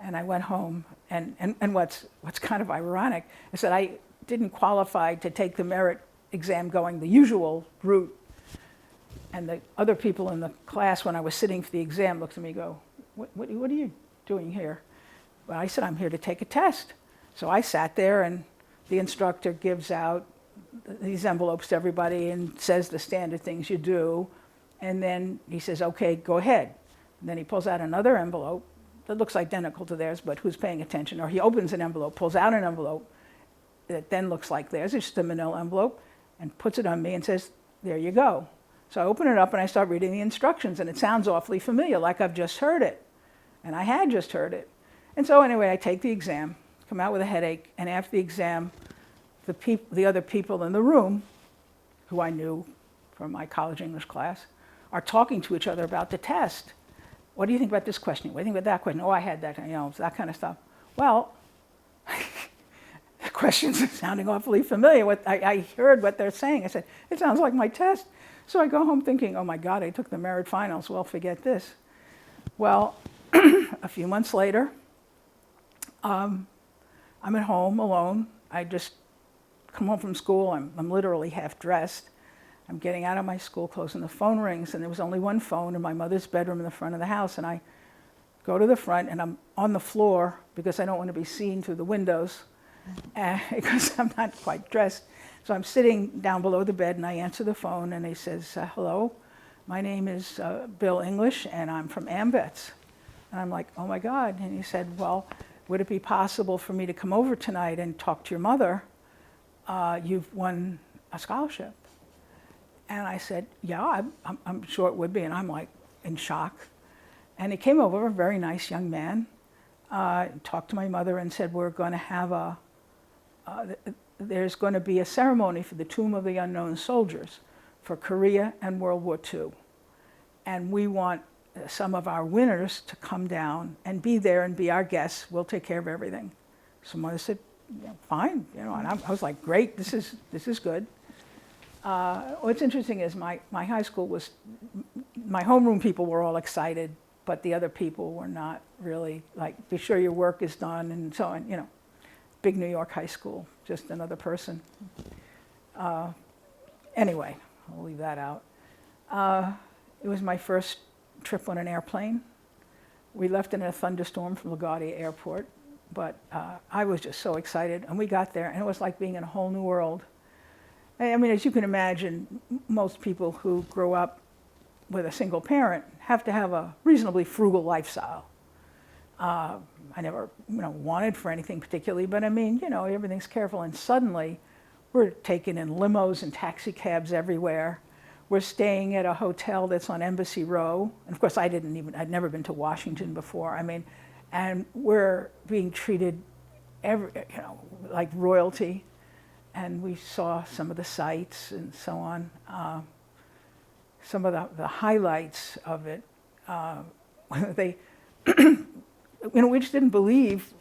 And I went home, and what's kind of ironic is that I didn't qualify to take the merit exam going the usual route. And the other people in the class, when I was sitting for the exam, looked at me and go, what are you doing here? Well, I said, I'm here to take a test. So I sat there, and the instructor gives out these envelopes to everybody and says the standard things you do. And then he says, okay, go ahead. And then he pulls out another envelope that looks identical to theirs, but who's paying attention? Or he opens an envelope, pulls out an envelope that then looks like theirs. It's just a manila envelope, and puts it on me and says, there you go. So I open it up and I start reading the instructions, and it sounds awfully familiar, like I've just heard it. And I had just heard it. And so anyway, I take the exam, come out with a headache, and after the exam, the other people in the room, who I knew from my college English class, are talking to each other about the test. What do you think about this question? What do you think about that question? Oh, I had that, that kind of stuff. Well, the questions are sounding awfully familiar. I heard what they're saying. I said, it sounds like my test. So I go home thinking, oh my God, I took the merit finals. Well, forget this. Well, a few months later, I'm at home alone. I just come home from school. I'm literally half dressed. I'm getting out of my school clothes, and the phone rings, and there was only one phone in my mother's bedroom in the front of the house. And I go to the front, and I'm on the floor because I don't want to be seen through the windows because I'm not quite dressed. So I'm sitting down below the bed, and I answer the phone, and he says, hello, my name is Bill English, and I'm from AMVETS. And I'm like, oh my God. And he said, well, would it be possible for me to come over tonight and talk to your mother? You've won a scholarship. And I said, yeah, I'm sure it would be. And I'm like in shock. And he came over, a very nice young man, talked to my mother and said, we're going to have there's going to be a ceremony for the Tomb of the Unknown Soldiers for Korea and World War II. And we want some of our winners to come down and be there and be our guests. We'll take care of everything. So mother said, yeah, fine. And I was like, great, this is good. What's interesting is my high school was, my homeroom people were all excited, but the other people were not really, like, be sure your work is done and so on, Big New York high school, just another person. Anyway, I'll leave that out. It was my first trip on an airplane. We left in a thunderstorm from LaGuardia Airport, but I was just so excited. And we got there, and it was like being in a whole new world. I mean, as you can imagine, most people who grow up with a single parent have to have a reasonably frugal lifestyle. I never, wanted for anything particularly, but I mean, everything's careful. And suddenly, we're taken in limos and taxi cabs everywhere. We're staying at a hotel that's on Embassy Row. And of course, I'd never been to Washington before. I mean, and we're being treated, like royalty. And we saw some of the sights and so on. Some of the highlights of it, we just didn't believe.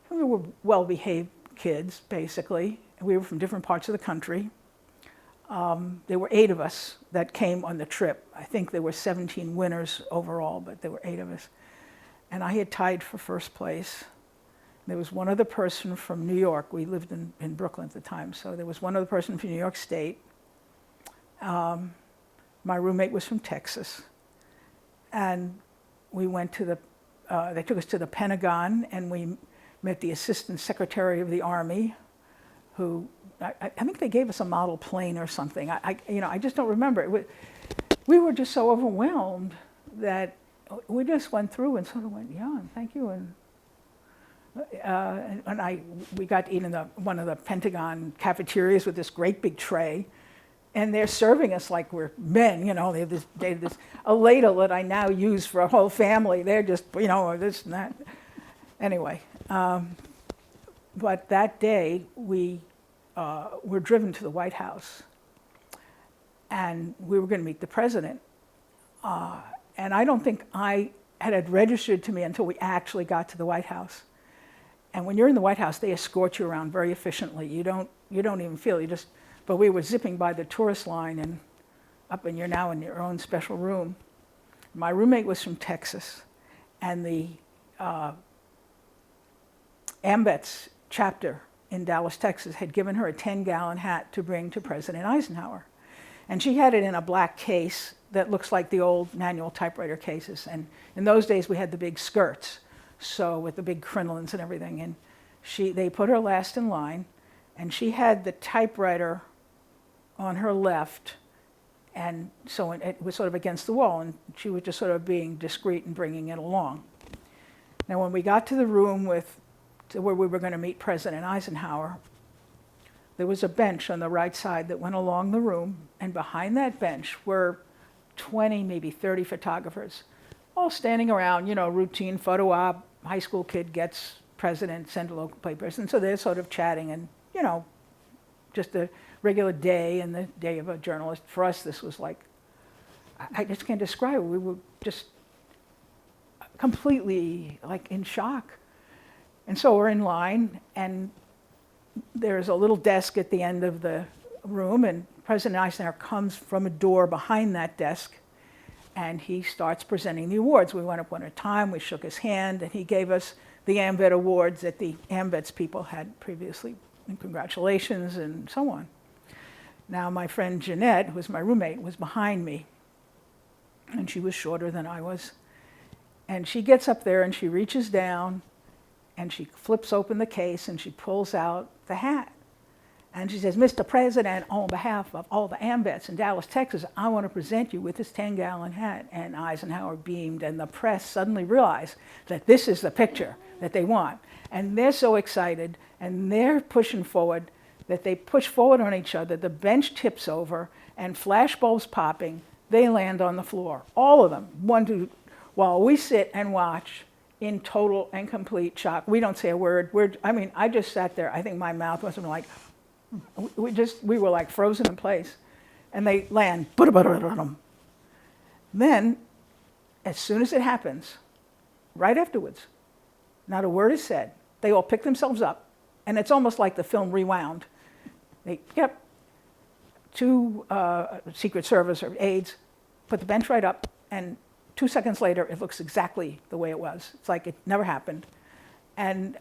We were well-behaved kids, basically. We were from different parts of the country. There were 8 of us that came on the trip. I think there were 17 winners overall, but there were 8 of us. And I had tied for first place. There was one other person from New York. We lived in Brooklyn at the time, so there was one other person from New York State. My roommate was from Texas. And we went to they took us to the Pentagon, and we met the Assistant Secretary of the Army, who, I think they gave us a model plane or something. I just don't remember. We were just so overwhelmed that we just went through and sort of went, yeah, thank you. And we got to eat in one of the Pentagon cafeterias with this great big tray, and they're serving us like we're men. They have this a ladle that I now use for a whole family. They're just this and that. Anyway, but that day we were driven to the White House, and we were going to meet the president. And I don't think I had registered to me until we actually got to the White House. And when you're in the White House, they escort you around very efficiently. You don't even feel, but we were zipping by the tourist line and up, and you're now in your own special room. My roommate was from Texas, and the AMVETS chapter in Dallas, Texas had given her a 10-gallon hat to bring to President Eisenhower. And she had it in a black case that looks like the old manual typewriter cases. And in those days, we had the big skirts, so with the big crinolines and everything. And they put her last in line, and she had the typewriter on her left, and so it was sort of against the wall, and she was just sort of being discreet and bringing it along. Now, when we got to the room to where we were going to meet President Eisenhower, there was a bench on the right side that went along the room, and behind that bench were 20, maybe 30 photographers, all standing around, routine photo op, high school kid gets president, send a local papers, and so they're sort of chatting and, just a regular day and the day of a journalist. For us, this was like, I just can't describe it. We were just completely like in shock. And so we're in line, and there's a little desk at the end of the room, and President Eisenhower comes from a door behind that desk, and he starts presenting the awards. We went up one at a time, we shook his hand, and he gave us the AMVET awards that the AMVETS people had previously, and congratulations, and so on. Now, my friend Jeanette, who was my roommate, was behind me, and she was shorter than I was. And she gets up there, and she reaches down, and she flips open the case, and she pulls out the hat. And she says, "Mr. President, on behalf of all the AMVETS in Dallas, Texas, I want to present you with this 10-gallon hat." And Eisenhower beamed, and the press suddenly realized that this is the picture that they want. And they're so excited, and they're pushing forward that they push forward on each other. The bench tips over, and flash bulbs popping, they land on the floor. All of them, while we sit and watch in total and complete shock. We don't say a word. I just sat there. I think my mouth wasn't like, we were like frozen in place. And they land, then, as soon as it happens, right afterwards, not a word is said. They all pick themselves up, and it's almost like the film rewound. Two Secret Service or aides put the bench right up, and 2 seconds later, it looks exactly the way it was. It's like it never happened. And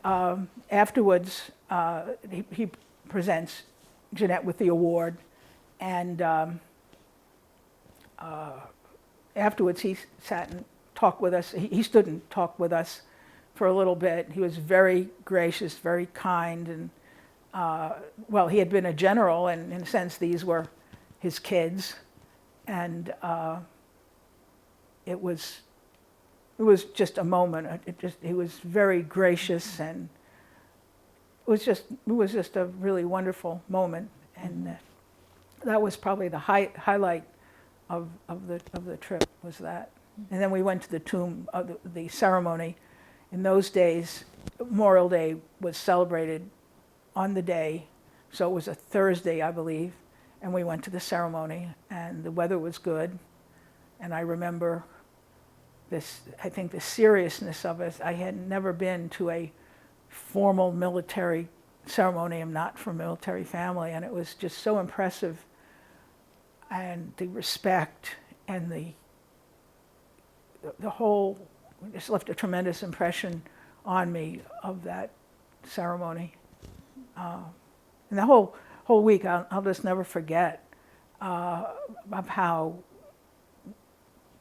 afterwards, he presents Jeanette with the award, and afterwards he sat and talked with us. He stood and talked with us for a little bit. He was very gracious, very kind, and he had been a general, and in a sense these were his kids, and it was just a moment. He was very gracious, and it was just a really wonderful moment, and that was probably the highlight of the trip, was that. And then we went to the tomb, the ceremony. In those days, Memorial Day was celebrated on the day, so it was a Thursday, I believe, and we went to the ceremony, and the weather was good, and I remember I think the seriousness of it. I had never been to a formal military ceremony. I'm not from a military family, and it was just so impressive, and the respect and the whole just left a tremendous impression on me of that ceremony. And the whole week, I'll just never forget of how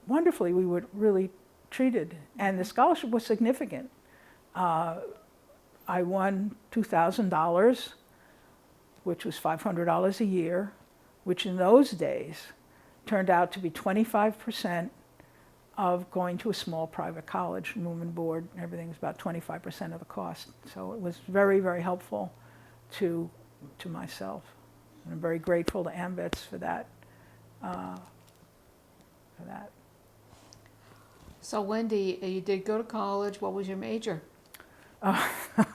wonderfully we were really treated. And the scholarship was significant. I won $2,000, which was $500 a year, which in those days turned out to be 25% of going to a small private college. Room and board and everything was about 25% of the cost. So it was very, very helpful to myself. And I'm very grateful to AMVETS for that. So Wendy, you did go to college. What was your major?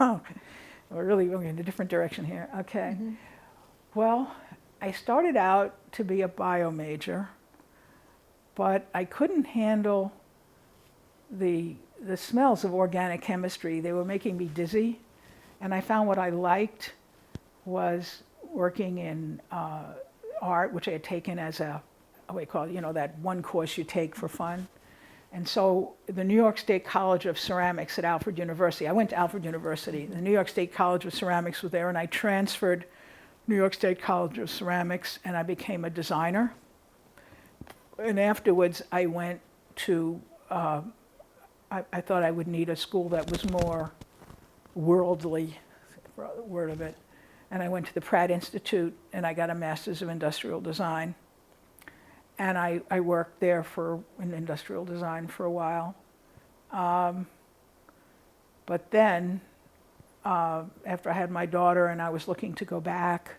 We're really going in a different direction here. Okay. Mm-hmm. Well, I started out to be a bio major, but I couldn't handle the smells of organic chemistry, they were making me dizzy. And I found what I liked was working in art, which I had taken as what do you call it, that one course you take for fun. And so the New York State College of Ceramics at Alfred University, I went to Alfred University, the New York State College of Ceramics was there, and I transferred New York State College of Ceramics, and I became a designer. And afterwards, I went to, I thought I would need a school that was more worldly, for the word of it. And I went to the Pratt Institute, and I got a Master's of Industrial Design. And I worked there in industrial design for a while. But then, after I had my daughter and I was looking to go back,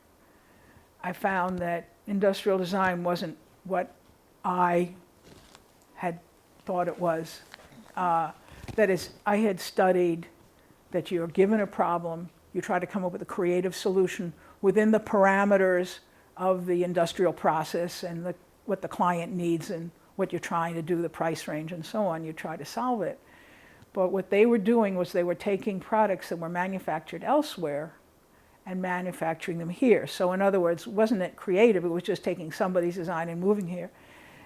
I found that industrial design wasn't what I had thought it was. That is, I had studied that you're given a problem, you try to come up with a creative solution within the parameters of the industrial process and what the client needs and what you're trying to do, the price range and so on, you try to solve it. But what they were doing was they were taking products that were manufactured elsewhere and manufacturing them here. So in other words, wasn't it creative, it was just taking somebody's design and moving here.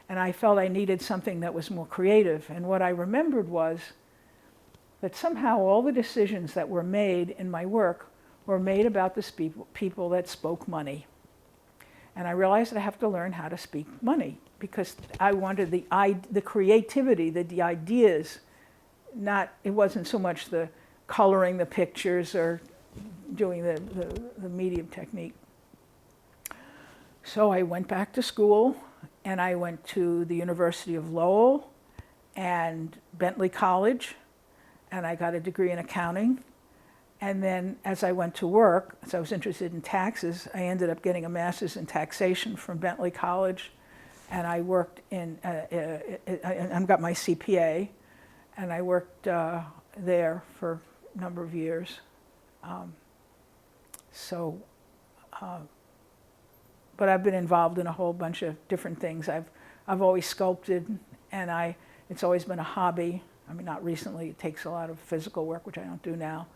And I felt I needed something that was more creative. And what I remembered was that somehow all the decisions that were made in my work were made about the people that spoke money. And I realized that I have to learn how to speak money because I wanted the creativity, the ideas, it wasn't so much the coloring the pictures or doing the medium technique. So I went back to school and I went to the University of Lowell and Bentley College, and I got a degree in accounting. And then as I went to work, as I was interested in taxes, I ended up getting a master's in taxation from Bentley College. And I worked I got my CPA, and I worked there for a number of years. But I've been involved in a whole bunch of different things. I've always sculpted, and it's always been a hobby. I mean, not recently, it takes a lot of physical work, which I don't do now.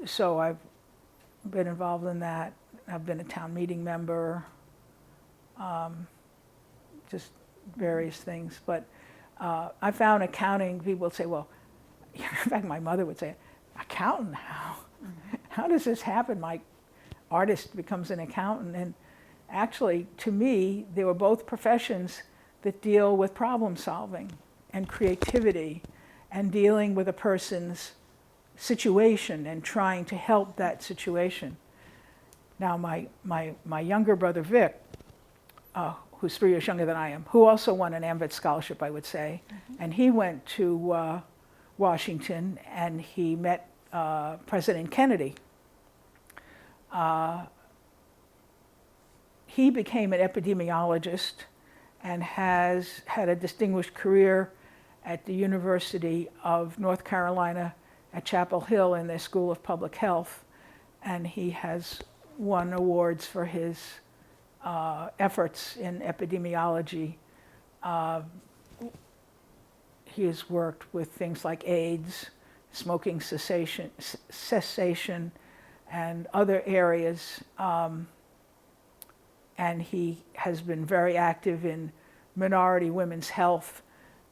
So I've been involved in that. I've been a town meeting member, just various things. But I found accounting, people would say, well, in fact, my mother would say, accountant, how? How does this happen? My artist becomes an accountant. And actually, to me, they were both professions that deal with problem solving and creativity and dealing with a person's situation and trying to help that situation. Now, my younger brother, Vic, who's 3 years younger than I am, who also won an AMVETS scholarship, I would say, and he went to Washington and he met President Kennedy. He became an epidemiologist and has had a distinguished career at the University of North Carolina at Chapel Hill in their School of Public Health, and he has won awards for his efforts in epidemiology. He has worked with things like AIDS, smoking cessation, and other areas, and he has been very active in minority women's health.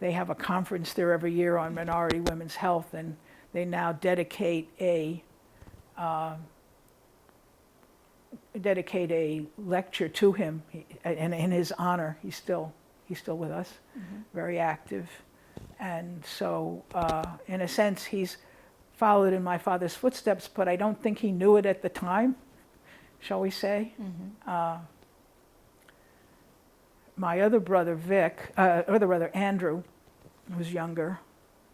They have a conference there every year on minority women's health, and they now dedicate a lecture to him, and in his honor. He's still with us, very active, and so in a sense he's followed in my father's footsteps, but I don't think he knew it at the time, shall we say. My other brother, Andrew, who's younger,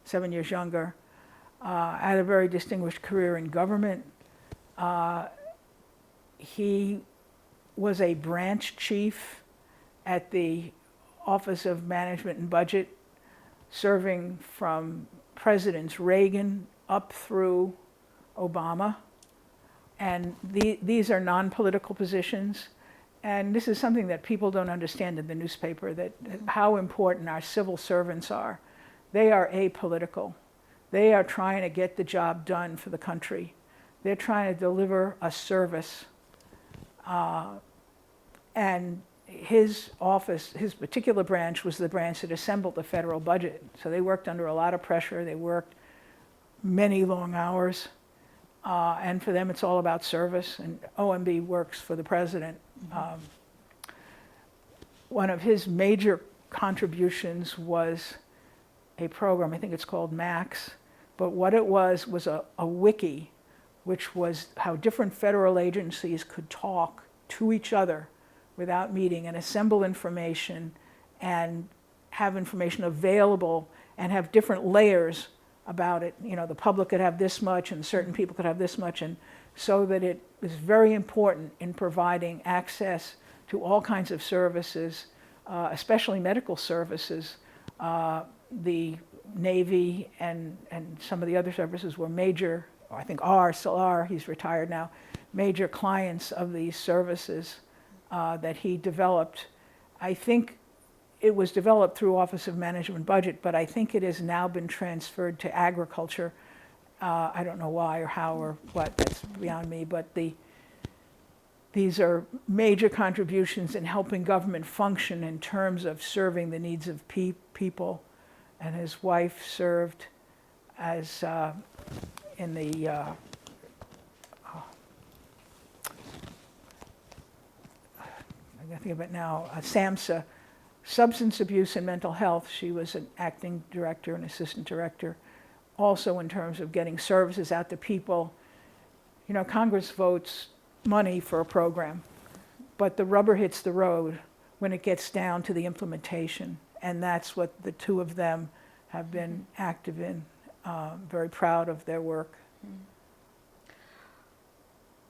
7 years younger, had a very distinguished career in government. He was a branch chief at the Office of Management and Budget, serving from Presidents Reagan up through Obama. And these are non-political positions. and this is something that people don't understand in the newspaper, that how important our civil servants are. They are apolitical. They are trying to get the job done for the country. They're trying to deliver a service. And his office, his particular branch, was the branch that assembled the federal budget. So they worked under a lot of pressure. They worked many long hours. And for them, it's all about service. And OMB works for the president. One of his major contributions was a program, I think it's called MAX, but what it was a wiki, which was how different federal agencies could talk to each other without meeting and assemble information and have information available and have different layers about it. You know, the public could have this much and certain people could have this much, and so that it was very important in providing access to all kinds of services, especially medical services. The Navy and some of the other services were major, or I think still are, he's retired now, major clients of these services that he developed. I think it was developed through Office of Management Budget, but I think it has now been transferred to agriculture. I don't know why or how or what, that's beyond me, but these are major contributions in helping government function in terms of serving the needs of people. And his wife served as in the I think of it now, SAMHSA, Substance Abuse and Mental Health. She was an acting director and assistant director. Also in terms of getting services out to people. You know, Congress votes money for a program, but the rubber hits the road when it gets down to the implementation. And that's what the two of them have been active in. Very proud of their work.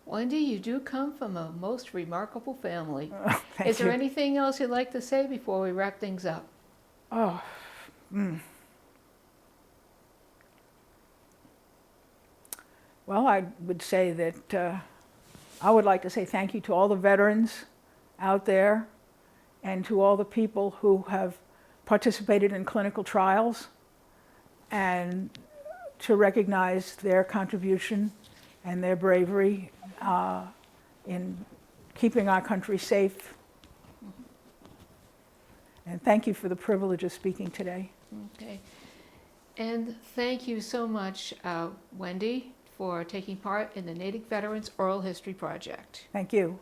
Wendy, you do come from a most remarkable family. Thank Is there you. anything else you'd like to say before we wrap things up? Well, I would say that I would like to say thank you to all the veterans out there and to all the people who have participated in clinical trials, and to recognize their contribution and their bravery in keeping our country safe. And thank you for the privilege of speaking today. Okay. And thank you so much, Wendy, for taking part in the Native Veterans Oral History Project. Thank you.